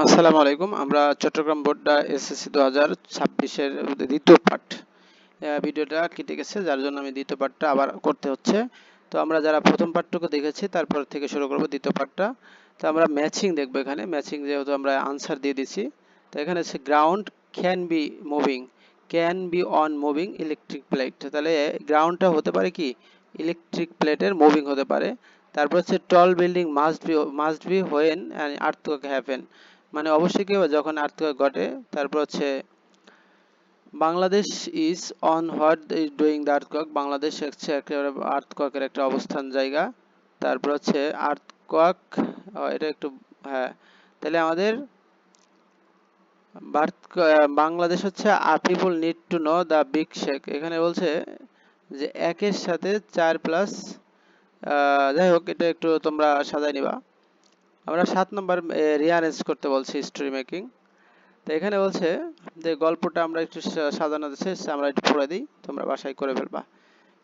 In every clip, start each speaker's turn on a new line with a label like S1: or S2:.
S1: আসসালামু আলাইকুম। আমরা চট্টগ্রাম বোর্ড এসএসসি 2026 এর দ্বিতীয় পার্ট ভিডিওটা কেটে গেছে, যার জন্য আমি দ্বিতীয় পার্টটা আবার করতে হচ্ছে। তো আমরা যারা প্রথম পার্টটুকু দেখেছি তারপর থেকে শুরু করব দ্বিতীয় পার্টটা। তো আমরা ম্যাচিং দেখব, এখানে ম্যাচিং যেহেতু আমরা আনসার দিয়ে দিছি। তো এখানে হচ্ছে ground can be moving, can be on moving electric plate. তাহলে গ্রাউন্ডটা হতে পারে কি ইলেকট্রিক প্লেটের মুভিং হতে পারে। তারপর হচ্ছে টল building must be when an earthquake happen, মানে অবশ্যই কি হবে যখন আর্থকুয়েক ঘটে। তারপর হচ্ছে Bangladesh is on what is doing the earthquake, Bangladesh হচ্ছে একেবারে আর্থকুয়েকের একটা অবস্থান জায়গা। তারপর হচ্ছে আর্থকুয়েক, এটা একটু হ্যাঁ, তাহলে আমাদের বাংলাদেশ হচ্ছে people need to know the big shake. এখানে বলছে যে একের সাথে 4 প্লাস, যাই হোক এটা একটু তোমরা সাজাই নিবা। আমরা 7 নম্বর রিঅ্যারেঞ্জ করতে বলছি স্টোরি মেকিং। তো এখানে বলছে যে গল্পটা আমরা একটু সাজানো আছে, আমরা একটু পড়ে দিই, তোমরা বাসায় করে ফেলবা।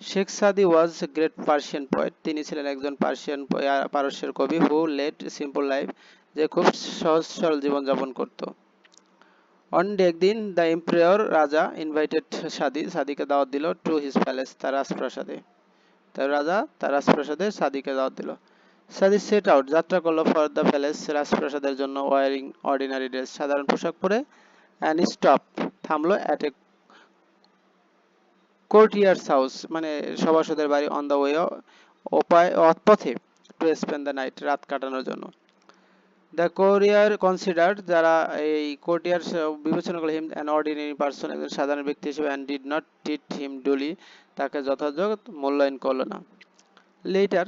S1: শেখ সাদি ওয়াজ এ গ্রেট পার্সিয়ান পোয়েট, তিনি ছিলেন একজন পারস্যের কবি। হু লেড সিম্পল লাইফ, যে খুব সহজ সরল জীবন যাপন করত। অন ডে একদিন দ্য এম্পায়ার রাজা ইনভাইটেড সাদিকে দাওয়াত দিল টু হিজ প্যালেস, তার রাজপ্রাসাদে। তার রাজা তার রাজপ্রাসাদে সাদিকে দাওয়াত দিল। সাদি সেট আউট, যাত্রা করলো ফর দ্য প্যালেস, রাজপ্রাসাদের জন্য, ওয়ারিং অর্ডিনারি ড্রেস, সাধারণ পোশাক পরে। অ্যান্ড স্টপ, থামলো অ্যাট এ কোর্টিয়ার্স হাউস, মানে সভাসদের বাড়ি। অন দ্য ওয়ে, পথে, টু স্পেন্ড দ্য নাইট, রাত কাটানোর জন্য। দ্য কোরিয়ার কনসিডার্ড, যারা এই কোর্টিয়ার্স বিবেচনা করল, হিম অ্যান অর্ডিনারি পার্সন, একজন সাধারণ ব্যক্তি হিসেবে। অ্যান্ড ডিড নট ট্রিট হিম ডুলি, তাকে যথাযথ মূল্যায়ন করলো না। লেটার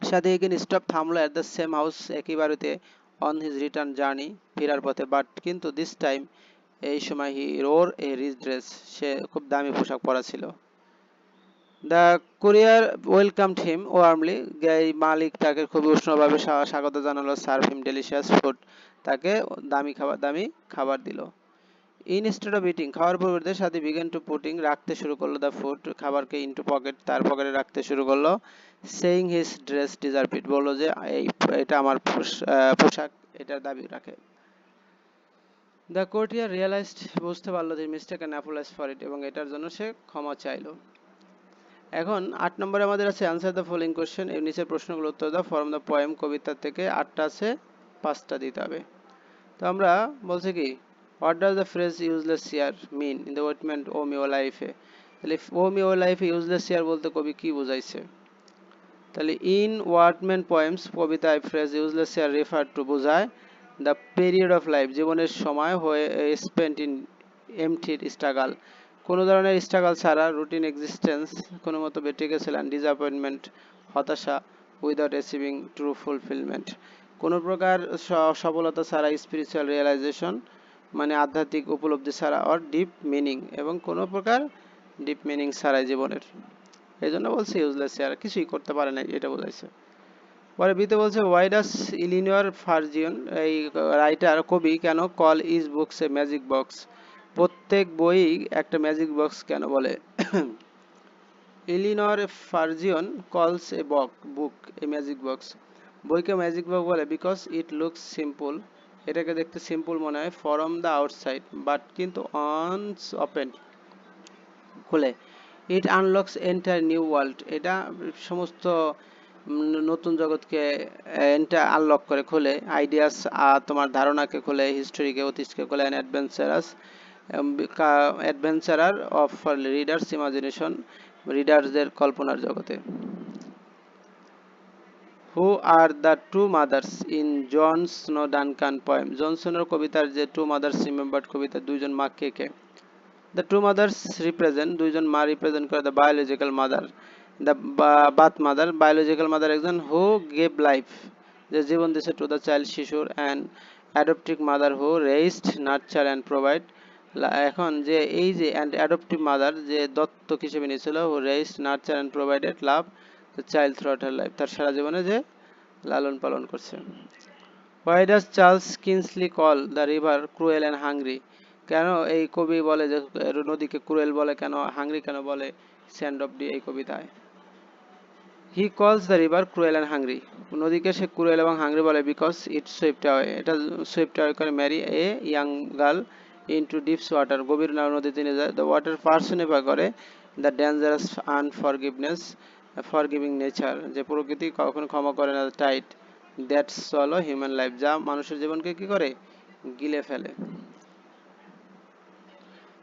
S1: সাদি এগেন স্টপ, থামলো অ্যাট দ্য সেম হাউস, একই বাড়িতে। অন হিজ রিটার্ন জার্নি, ফেরার পথে। বাট কিন্তু দিস টাইম, এই সময়, হি ওর এ রিচ ড্রেস, সে খুব দামি পোশাক পরা ছিল। The courier welcomed him warmly, মালিক তাকে খুবই উষ্ণভাবে স্বাগত জানালো। সার্ভ হিম ডেলিশিয়াস ফুড, তাকে দামি খাবার দিল। ইনস্টেড অফ ইটিং, খাওয়ার পরিবর্তে সাথী বিগেন টু পুটিং, রাখতে শুরু করলো দ্য ফুড, খাবারকে, ইনটু পকেট, তার পকেটে রাখতে শুরু করলো। সেইং হিজ ড্রেস ডিজার্ভ ইট, বললো যে এটা আমার পোশাক, এটার দাবি রাখে। দ্য কোর্টিয়ার রিয়েলাইজড, বুঝতে পারলো যে mistake and apologise for it, এবং এটার জন্য সে ক্ষমা চাইলো। এখন 8 নম্বরে আমাদের আছে আনসার দ্য ফলোইং কোশ্চেন, এর নিচের প্রশ্নগুলো উত্তর দাও ফ্রম দ্য পোয়েম, কবিতা থেকে। 8টা আছে, 5টা দিতে হবে। তো আমরা বলছে কি, what does the phrase useless year mean in the ওয়েটমেন্ট ও মি ও লাইফে, তাহলে ও মি ও লাইফে ইউজলেস ইয়ার বলতে কবি কি বুঝাইছে? তাহলে ইন ওয়ার্ডমেন্ট পোয়েমস, কবিতায় phrase useless year refer to, বোঝায় দ্য পিরিয়ড অফ লাইফ, জীবনের সময়, হয়ে স্পেন্ট ইন এমটির স্ট্রাগল, কোনো ধরনের স্ট্রাগল ছাড়া, রুটিন এক্সিস্টেন্স, কোনো মতো বেঁচে গেছিলেন, ডিসঅ্যাপয়েন্টমেন্ট, হতাশা, উইদাউট অ্যাচিভিং ট্রু ফুলফিলমেন্ট, কোনো প্রকার সফলতা ছাড়া, স্পিরিচুয়াল রিয়েলাইজেশন, মানে আধ্যাত্মিক উপলব্ধি ছাড়া, অর ডিপ মিনিং, এবং কোনো প্রকার ডিপ মিনিং ছাড়াই জীবনের। এই জন্য বলছে ইউজলেস ইয়ার, কিছুই করতে পারে না, এটা বোঝাইছে। পরে বিতে বলছে ওয়াই ডাস ইলিনর ফার্জিয়ন, এই রাইটার কবি কেন call is books a magic box, প্রত্যেক বই একটা ম্যাজিক বক্স কেন বলে? ইলিনর ফার্জিয়ন কলস এ বুক এ ম্যাজিক বক্স, বইকে ম্যাজিক বক্স বলে। বিকজ ইট লুকস সিম্পল, এটাকে দেখতে সিম্পল মনে হয়। ফ্রম দ্য আউটসাইড, বাট কিন্তু অনস ওপেন, খুলে। ইট আনলক্স এন্টায়ার নিউ ওয়ার্ল্ড, এটা সমস্ত নতুন জগৎকে আনলক করে, খোলে। আইডিয়াস, তোমার ধারণাকে খোলে। হিস্টোরিকে, অতীতকে খোলে। And adventurer of readers imagination, রিডার্সদের কল্পনার জগতে। Who are the two mothers in John Snow Duncan poem, John স্নোর কবিতার যে টু মাদার্স রিমেম্বার্ড, কবিতার দুইজন মা কে কে? The two mothers represent, দুইজন মা রিপ্রেজেন্ট করে, the biological mother, the birth mother, biological mother একজন, who gave life, যে জীবন দিয়েছে, to the child, শিশুর, and adoptive mother, who raised, nurture and provide, এখন যে এই যে and adoptive mother, যে দত্তক হিসেবে নিয়েছিল, who raised, nurture and provided love the child throughout her life, তার সারা জীবনে যে লালন পালন করছে। Why does Charles Kingsley call the river cruel and hungry, কেন এই কবি বলে যে নদীকে ক্রুয়েল বলে, কেন হাংরি কেন বলে স্যান্ড অফ ডি এই কবিতায়? He calls the river cruel and hungry, নদীকে সে ক্রুয়েল এবং হাংরি বলে বিকজ ইট সুইফট অ্যাওয়ে, এটা সুইফট অ্যাওয়ে করে marry a young girl into deeps water, গভীর নদীতে নিয়ে যায়। দ্য ওয়াটার পার্সনিফাই করে the dangerous unforgiveness forgiving nature, যে প্রকৃতি কখনো ক্ষমা করে না, tight that swallow human life, যা মানুষের জীবনকে কি করে, গিলে ফেলে।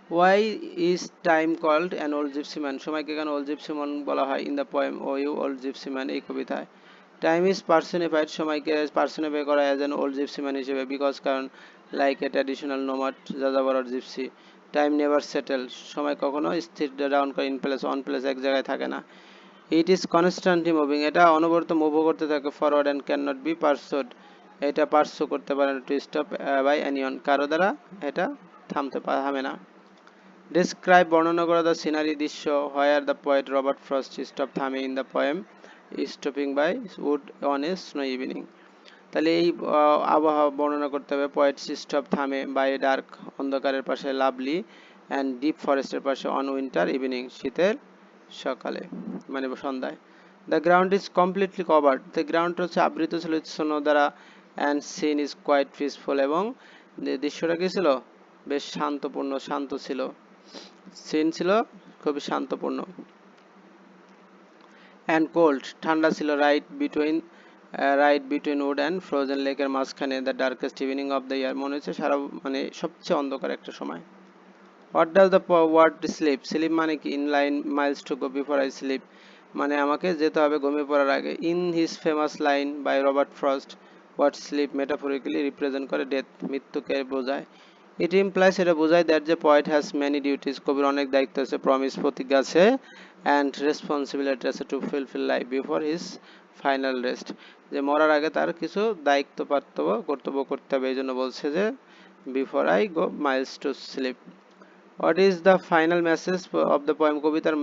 S1: Why is time called an old gypsy man, সময়কে কেন ওল্ড জিপসি ম্যান বলা হয় in the poem O you old gypsy man, এই কবিতায়। টাইম ইজ পার্সনিফাইড, সময়কে পার্সনিফাই করা as an old gypsy man হিসেবে, বিকজ কারণ লাইক এ ট্র্যাডিশনাল নোমাড যাযাবর or gypsy, time never settle, সময় কখনো স্থির ডাউন করে ইন প্লেস অন প্লেস, এক জায়গায় থাকে না। ইট ইজ কনস্ট্যান্টলি মুভিং, এটা অনবরত মুভও করতে থাকে, forward and can not be pursued, এটা পার্সু করতে পারে না, টু স্টপ বাই অ্যানিয়ন, কারো দ্বারা এটা থামে না। ডেসক্রাইব, বর্ণনা করা, দ্য সিনারি, দৃশ্য, where the poet Robert Frost stop, থামে, in the poem stopping by wood on a snow evening, তাহলে এই আবহাওয়া বর্ণনা করতে হবে। পোয়েট স্টপ, থামে, বাই ডার্ক, অন্ধকারের পাশে, লাভলি অ্যান্ড ডিপ ফরেস্টের পাশে, অন উইন্টার ইভিনিং, শীতের সকালে মানে সন্ধ্যায়। The ground is completely covered, the ground হচ্ছে আবৃত ছিল স্নো দ্বারা, and scene is quite peaceful, এবং দৃশ্যটা কি ছিল, বেশ শান্তপূর্ণ, শান্ত ছিল, সিন ছিল খুবই শান্তপূর্ণ। অ্যান্ড কোল্ড, ঠান্ডা ছিল, right between wood and frozen লেকের মাঝখানে, the darkest evening of the year, মনে হচ্ছে সারা মানে সবচেয়ে অন্ধকার একটা সময়। What does the word sleep, sleep মানে কি, in line miles to go before I sleep, মানে আমাকে যেতে হবে ঘুমিয়ে পড়ার আগে। In his famous line by Robert Frost, what sleep metaphorically represent করে ডেথ, মৃত্যুকে বোঝায়। ইট ইমপ্লাইস, এটা বোঝায় দ্যাট যে পয়েট হ্যাজ মেনি ডিউটিস, কবির অনেক দায়িত্ব আছে, প্রমিস প্রতিজ্ঞা আছে, অ্যান্ড রেসপন্সিবিলিটি আছে, two fulfil life before his final rest, যে মরার আগে তার কিছু দায়িত্ব কর্তব্য করতে হবে, এই জন্য বলছে যে before I go miles to sleep. What is the final message of the poem, কবিতার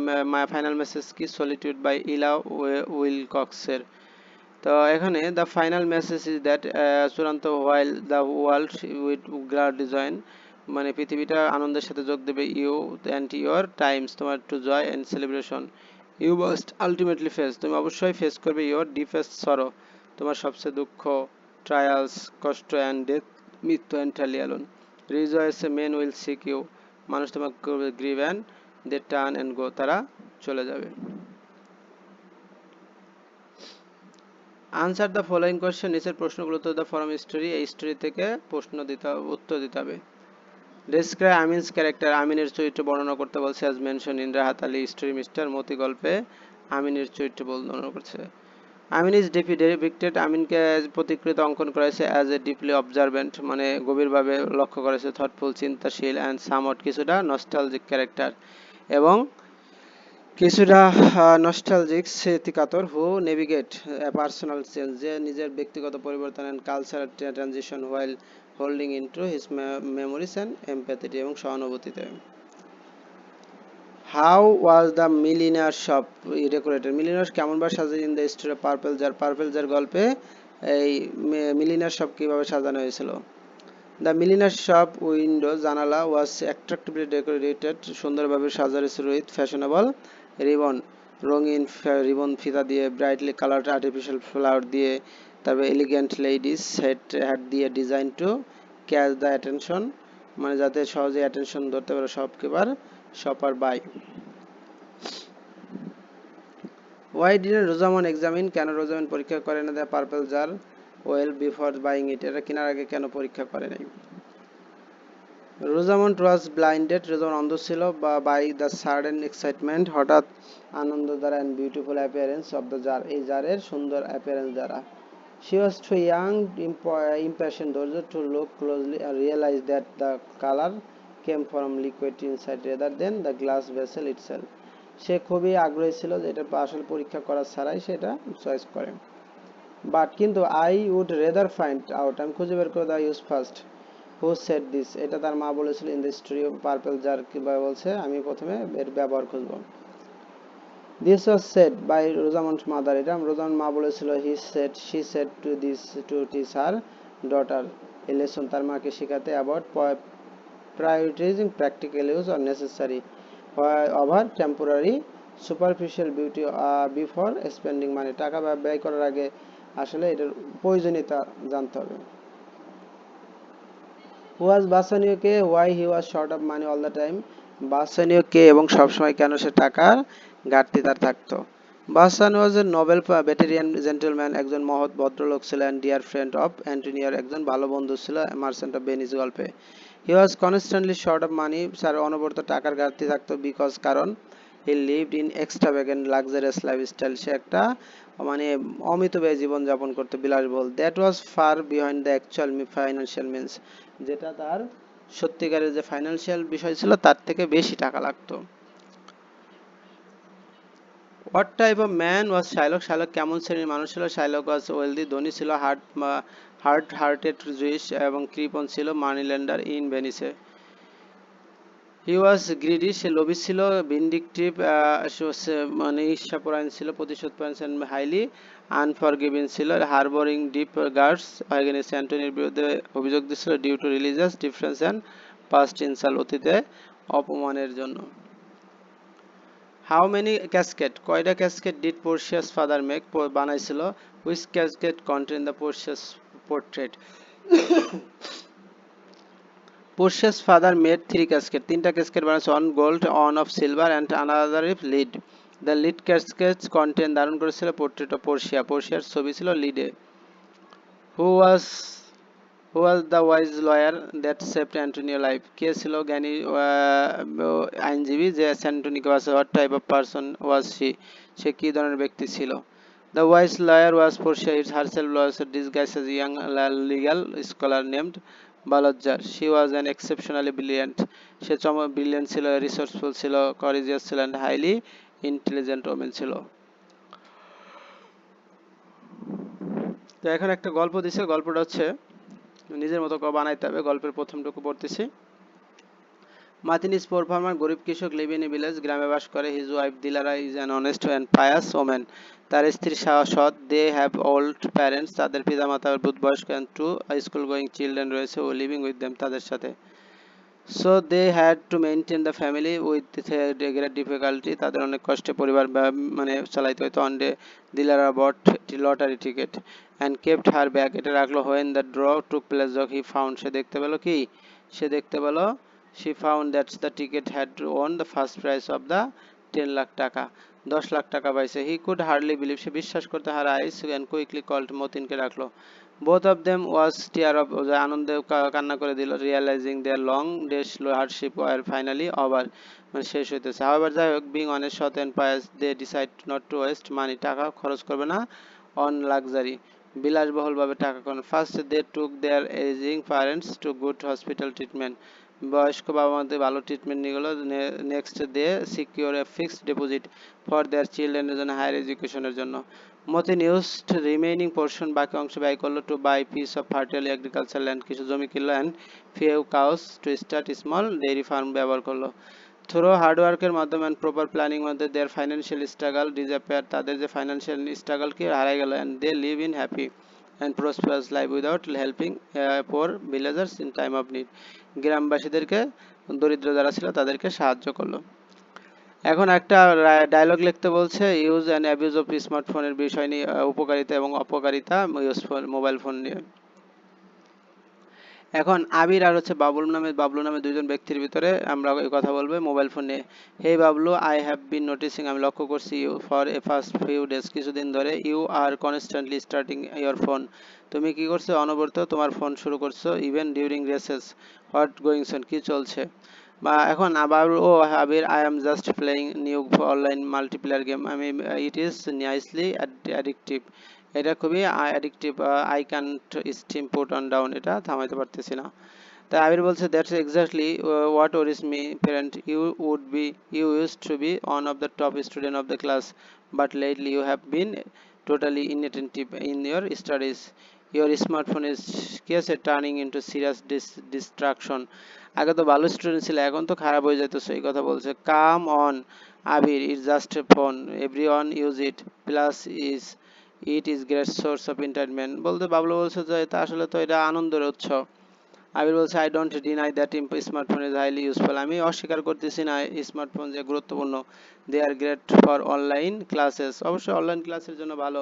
S1: ফাইনাল মেসেজ কি, সলিটিউড বাই ইলা উইলকক্সের। তো এখানে the final message is that, চূড়ান্ত, while the world with gladly join, মানে পৃথিবীটা আনন্দের সাথে যোগ দেবে, ইউ অ্যান্ড ইউর টাইমস, তোমার to joy and celebration, you must ultimately face, তুমি অবশ্যই ফেস করবে, ইউর ডিপেস্ট সরো, তোমার সবচেয়ে দুঃখ, ট্রায়ালস, কষ্ট, অ্যান্ড ডেথ, মৃত্যু, entirely alone, rejoice men will seek you, মানুষ তোমাকে করবে grieve and they turn and go, তারা চলে যাবে। আনসার দ্য ফলোইং কোয়েশ্চেন, নিচের প্রশ্নগুলো তো দ্য ফরম স্টোরি, এই স্টোরি থেকে উত্তর দিতে হবে। ডেসক্রাইব আমিনস ক্যারেক্টার, আমিনের চরিত্র বর্ণনা করতে বলছে, as mention in Rahat Ali story mister Moti গল্পে আমিনের চরিত্র বর্ণনা করছে। আমিন ইজ ডিপিক্টেড, আমিনকে প্রতিকৃত অঙ্কন করেছে, অ্যাজ এ ডিপলি অবজারভেন্ট, মানে গভীরভাবে লক্ষ্য করেছে, থটফুল, চিন্তাশীল, অ্যান্ড সামওয়াট কিছুটা নস্টালজিক ক্যারেক্টার, এবং কিছুটা নস্টালজিক স্মৃতিকাতর, হু নেভিগেট পার্সোনাল চেঞ্জ, যে নিজের ব্যক্তিগত পরিবর্তন, and cultural transition while holding into his memories and empathy, এবং সহানুভূতিতে। How was the milliner shop decorated, milliner কেমনভাবে সাজানো in the story purple jar, purple jar গল্পে এই মিলিনার শপ কিভাবে সাজানো হয়েছিল। দ্য মিলিনার শপ উইন্ডো, জানালা, ওয়াজ অ্যাট্রাক্টিভলি ডেকোরেটেড, সুন্দরভাবে সাজানো ছিল, উইথ ফ্যাশনেবল রিবন, রঙিন রিবন ফিতা দিয়ে, ব্রাইটলি কালার্ড আর্টিফিশিয়াল ফ্লাওয়ার দিয়ে, তারপরে এলিগেন্ট লেডিস হ্যাট দিয়ে, design to catch the attention, মানে যাতে সহজে অ্যাটেনশন ধরতে পারে shopper by. Why didn't Rosamond examine, কেন রোজামন পরীক্ষা করে না the purple jar well before buying it, এটা কেনার আগে কেন পরীক্ষা করে নাই। রোজামন্ড ওয়াজ ব্লাইন্ডেড, রোজামন্ড অন্ধ ছিল, বাই দ্য সাডেন এক্সাইটমেন্ট, হঠাৎ আনন্দ দ্বারা, and beautiful appearance of the jar, এই জারের সুন্দর অ্যাপিয়ারেন্স দ্বারা। She was too young impatient ধৈর্য to look closely and realize that the color came from liquid inside rather than the glass vessel itself, সে খুবই আগ্রহী ছিল যে এটা আসল পরীক্ষা করা ছাড়াই সেটা চয়েস করে। বাট কিন্তু I would rather find out, আমি খুঁজে বের করে the use first, who said this, এটা তার মা বলেছিল, in the story of purple jar, কিভাবে বলছে, আমি প্রথমে এর ব্যবহার খুঁজব। This was said by Rosamond mother, এটা রোজামন্ড মা বলেছিল, she said to this to teach her daughter, এই লেসন তার মাকে শেখাতে, about prioritizing practical use or necessary over temporary superficial beauty before spending money, টাকা ব্যয় করার আগে আসলে এটার প্রয়োজনীয়তা জানতে হবে। হু ওয়াজ বাসানিও কে, why he was short of money all the time, Bassanio কে এবং সবসময় কেন সে টাকার ঘাটতি তার থাকতো। বাসান ওয়াজ এ নোবেল ব্যাটেরিয়ান জেন্টলম্যান, একজন মহৎ ভদ্রলোক ছিলেন, ডিয়ার ফ্রেন্ড অফ অ্যান্টনিয়ার, একজন ভালো বন্ধু ছিল মার্চেন্ট অফ ভেনিস গল্পে। He was constantly short of money, sir অনবরত টাকার ঘাটতি থাকতো, বিকজ কারণ he lived in extravagant luxurious lifestyle, সে একটা মানে অমিতব্যয়ী জীবনযাপন করতো, বিলাসবহুল। That was far behind the actual financial means, যেটা তার সত্যিকারের যে ফাইন্যান্সিয়াল বিষয় ছিল তার থেকে বেশি টাকা লাগতো। What type of man was Shylock, Shylock কেমন শ্রেণীর মানুষ ছিল? শাইলক ওয়াজ ওয়েলদি, ধনী ছিল, হার্টেড জুইশ এবং কৃপণ ছিল, মানি লেন্ডার ইন ভেনিসে। হি ওয়াজ গ্রিডি, সে লোভী ছিল, ভিন্ডিকটিভ, মানে ঈর্ষাপরায়ণ ছিল, প্রতিশোধপরায়ণ, হাইলি আনফরগিভিং ছিল, হারবোরিং ডিপ গার্ডস এগেইনস্ট অ্যান্টনির বিরুদ্ধে অভিযোগ দিছিল, due to religious difference and past insult, অতীতে অপমানের জন্য। হাউ মেনি ক্যাসকেট, কয়টা casket did Portia's father make, বানাইছিল, which casket contain the Portia's portrait, Portia's father made three casket, তিনটা ক্যাসকেট বানাইছে, one gold, one of silver and another of lead. The lead casket contain ধারণ করেছিল portrait of Portia, পোর্শিয়ার ছবি ছিল লিডে। Who was who was the wise lawyer that saved Antonio life, কে ছিল জ্ঞানী আইনজীবী যে অ্যান্টনিকে বাঁচায়? What type of person was she, সে কি ধরনের ব্যক্তি ছিল? The wise lawyer was Portia herself was disguised as a young legal scholar named Balazar. She was an exceptionally brilliant. Say brilliant ছিল, resourceful ছিল, courageous ছিল and highly intelligent woman ছিল। তো এখন একটা গল্প দিছে, গল্পটা হচ্ছে নিজের মতো করে বানাইতে হবে। গল্পের প্রথমটুকু পড়তেছি। মার্তিন ইজ পোর ফার্মার, গরিব কৃষক, লিভ ইন এ ভিলেজ, গ্রামে বাস করে। His wife Dilara is an honest and pious woman, তার স্ত্রী সৎ। দে হ্যাভ ওল্ড প্যারেন্টস, তাদের পিতামাতার বুধবয়স্ক, and two school going children রয়েছে, ও লিভিং উইথ দেম, তাদের সাথে। So they had to maintain the family with great difficulty, তাদের অনেক কষ্টে পরিবার মানে চালাইতে হইতো। One day Dilara bought lottery ticket and kept her bag, এটা রাখলো। When the draw took place, he found, সে দেখতে পেলো কি, সে দেখতে পেলো, she found that the ticket had won the first prize of the 10 lakh টাকা, 10 লাখ টাকা পাইছে। he could hardly believe, সে বিশ্বাস করতে, her eyes and quickly called, মতিনকে ডাকলো। both of them was tear of, আনন্দে কান্না করে দিল, realizing their long days hardship were finally over, মানে শেষ হইতেছে। however, যাই হোক, being honest, সৎ and pious, they decide not to waste money, টাকা খরচ করবে না, on luxury, বিলাসবহুল ভাবে টাকা খরচ। first they took their aging parents to good hospital treatment, বয়স্ক বাবা মাদের ভালো ট্রিটমেন্ট নিয়ে গেলো। Next they secure a fixed deposit for their চিলড্রেনের জন্য, হায়ার এডুকেশনের জন্য। মতিন ইউজড রিমেইনিং পোর্শন, বাকি অংশ ব্যয় করলো, to buy piece of fertile agriculture land, কিছু জমি কিনলো, and few cows to start small dairy farm ব্যবহার করলো। থ্রো হার্ডওয়ার্কের মাধ্যমে অ্যান্ড প্রপার প্ল্যানিং মধ্যে দেয়ার ফাইন্যান্সিয়াল স্ট্রাগল ডিসঅ্যাপিয়ার, তাদের যে ফাইন্যান্সিয়াল স্ট্রাগল কি হারাই গেল, and they live in happy and prosperous life without helping poor villagers in time of need, গ্রামবাসীদেরকে, দরিদ্র যারা ছিল তাদেরকে সাহায্য করলো। এখন একটা ডায়লগ লিখতে বলছে, ইউজ অ্যান্ড অ্যাবিউজ অফ স্মার্টফোনের বিষয় নিয়ে, উপকারিতা এবং অপকারিতা মোবাইল ফোন নিয়ে। এখন আবির আর হচ্ছে বাবলু নামে দুইজন ব্যক্তির ভিতরে আমরা এই কথা বলবো মোবাইল ফোন নিয়ে। Hey Bablu, I have been noticing, আমি লক্ষ্য করছি, you for a first few days, কিছুদিন ধরে, you are constantly starting your phone, তুমি কি করছো, অনবরত তোমার ফোন শুরু করছো, even during recess, what goings on, কি চলছে। বা এখন আবার ও Abir, I am just playing new online multiplayer game, আমি, ইট ইজ নাইসলি অ্যাডিকটিভ, এটা খুবই addictive, I can't seem put on down, এটা থামাইতে পারতেছি না। তাই আবির বলছে, that's exactly what worries me parent, you use to be one of the top student of the class, but lately you have been totally inattentive in your studies, your smartphone is কি আছে turning into serious distraction, আগে তো ভালো student ছিল, এখন তো খারাপ হয়ে যাইতেছে, এই কথা বলছে। Come on Abir, it's just a phone, everyone use it, plus is it is great source of entertainment, বলতে বাবলু বলছে যে এটা আসলে তো এটা আনন্দের উৎস, আবির বলছে I don't deny that smartphone is highly useful, আমি অস্বীকার করতেছি না স্মার্টফোন যে গুরুত্বপূর্ণ। দে are great for online classes, অবশ্যই অনলাইন ক্লাসের জন্য ভালো,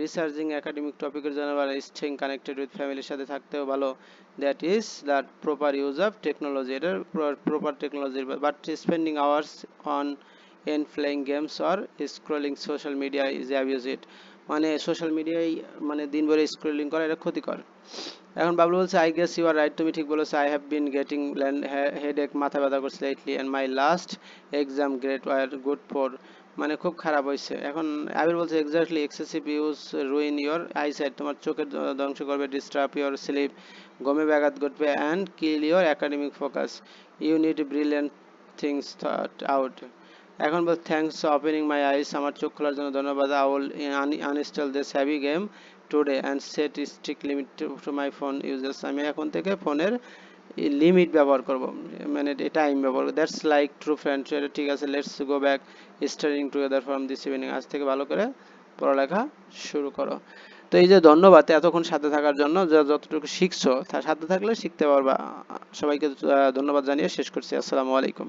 S1: রিসার্চিং একাডেমিক টপিকের জন্য ভালো, স্টেইং কানেক্টেড উইথ ফ্যামিলির সাথে থাকতেও ভালো। That is that proper use of technology, এটার proper technology. But spending hours on an playing games or scrolling social media is abuse it, মানে সোশ্যাল মিডিয়ায় মানে দিনভর স্ক্রলিং করা এটা ক্ষতিকর। এখন বাবলু বলছে I guess you are right, তুমি ঠিক বলেছো। I have been getting headache, মাথা ব্যথা করছে lately, and my last exam grade were good for, মানে খুব খারাপ হয়েছে। এখন আবির বলছে exactly, excessive use ruin your eyesight, তোমার চোখের ধ্বংস করবে, ডিস্টার্ব ইউর স্লিপ, ঘুমে ব্যাঘাত ঘটবে, and kill your academic focus, you need brilliant things thought out. এখন বল থ্যাঙ্কস ওপেনিং মাই আইস, আমার চোখ খোলার জন্য ধন্যবাদ। I will uninstall this heavy game today and set strict limit to my phone uses, আমি এখন থেকে ফোনের লিমিট ব্যবহার করব, মানে টাইম ব্যবহার করব। দ্যাটস লাইক ট্রু ফ্রেন্ডস, এটা ঠিক আছে। Let's go back studying together from this evening, আজ থেকে ভালো করে পড়ালেখা শুরু করো। তো এই যে ধন্যবাদ এতক্ষণ সাথে থাকার জন্য, যতটুকু শিখছো সাথে থাকলে শিখতে পারবা। সবাইকে ধন্যবাদ জানিয়ে শেষ করছি। আসসালামু আলাইকুম।